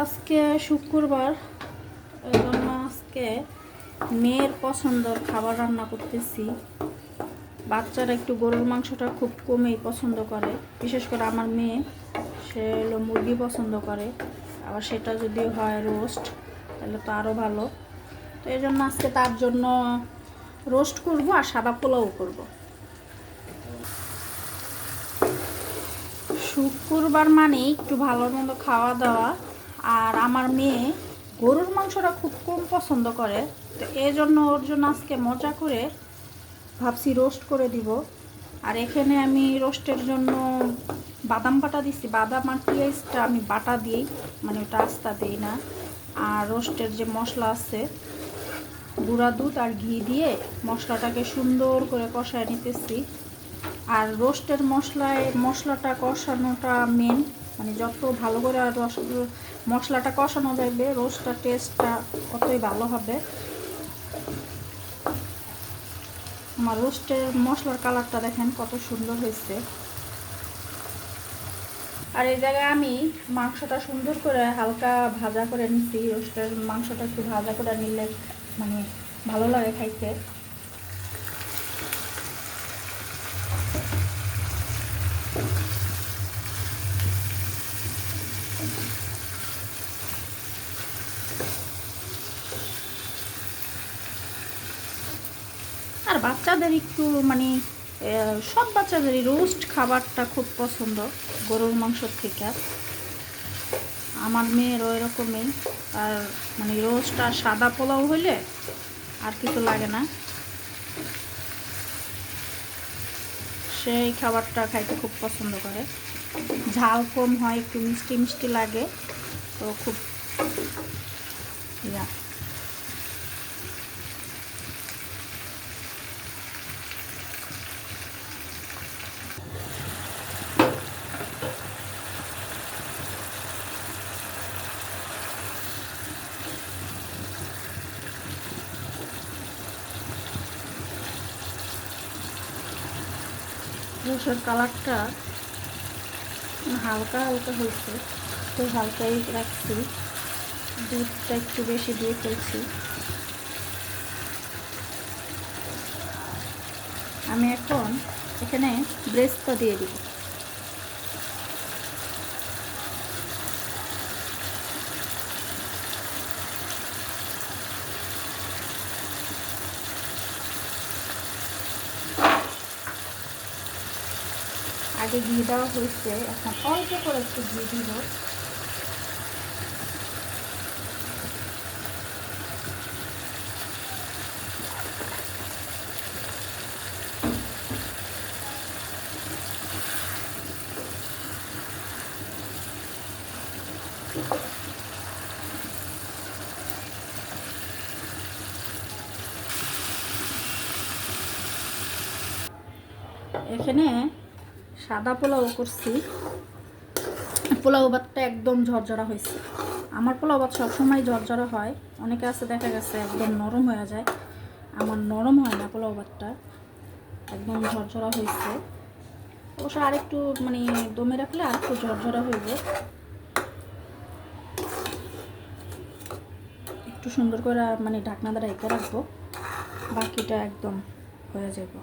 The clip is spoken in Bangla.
আজকে শুক্রবার, এই জন্য আজকে মেয়ের পছন্দের খাবার রান্না করতেছি। বাচ্চারা একটু গরুর মাংসটা খুব কমই পছন্দ করে, বিশেষ করে আমার মেয়ে, সে হলো মুরগি পছন্দ করে। আবার সেটা যদি হয় রোস্ট তাহলে তো আরও ভালো। তো এই জন্য আজকে তার জন্য রোস্ট করব আর সাদা পোলাও করব। শুক্রবার মানে একটু ভালো মন্দ খাওয়া দাওয়া, আর আমার মেয়ে গরুর মাংসটা খুব কম পছন্দ করে। তো এই জন্য ওর জন্য আজকে মজা করে ভাবছি রোস্ট করে দিব। আর এখানে আমি রোস্টের জন্য বাদাম বাটা দিচ্ছি। বাদাম আর পেঁয়াজটা আমি বাটা দিই, মানে ওটা আস্তা দিই না। আর রোস্টের যে মশলা আছে, গুঁড়া দুধ আর ঘি দিয়ে মশলাটাকে সুন্দর করে কষায় নিতেছি। আর রোস্টের মশলাটা কষানোটা মেন, মানে যত ভালো করে মশলাটা কষানো যাবে রোস্টটা টেস্টটা অতই ভালো হবে। আমার রোস্টের মশলার কালারটা দেখেন কত সুন্দর হয়েছে। আর এই জায়গায় আমি মাংসটা সুন্দর করে হালকা ভাজা করে নিচ্ছি। রোস্টের মাংসটা একটু ভাজা করে নিলে মানে ভালো লাগে খাইতে। আর বাচ্চাদের একটু মানে সব বাচ্চাদেরই রোস্ট খাবারটা খুব পছন্দ গরুর মাংসর থেকে। আমার মেয়েরও এরকমই। আর মানে রোস্ট আর সাদা পোলাও হইলে আর কিছু লাগে না, সেই খাবারটা খাইতে খুব পছন্দ করে। ঝাল কম হয়, একটু মিষ্টি মিষ্টি লাগে, তো খুব ইয়া। রসের কালারটা হালকা হালকা হয়েছে, তো হালকাই রাখছি। দুধটা একটু বেশি দিয়ে ফেলছি। আমি এখন এখানে ব্রেস্টটা দিয়ে দিব। আগে ঘি দেওয়া হয়েছে, এখন অল্প করে একটু ঘি দিব। এখানে সাদা পোলাও করছি। পোলাও ভাতটা একদম ঝরঝরা হয়েছে। আমার পোলাও ভাত সবসময় ঝরঝরা হয়, অনেকে আছে দেখা গেছে একদম নরম হয়ে যায়। আমার নরম হয় না, পোলাও ভাতটা একদম ঝরঝরা হয়েছে। অবশ্য আরেকটু মানে দমে রাখলে আর একটু ঝরঝরা হইব। একটু সুন্দর করে মানে ঢাকনা দ্বারা রেখে রাখবো, বাকিটা একদম হয়ে যাব।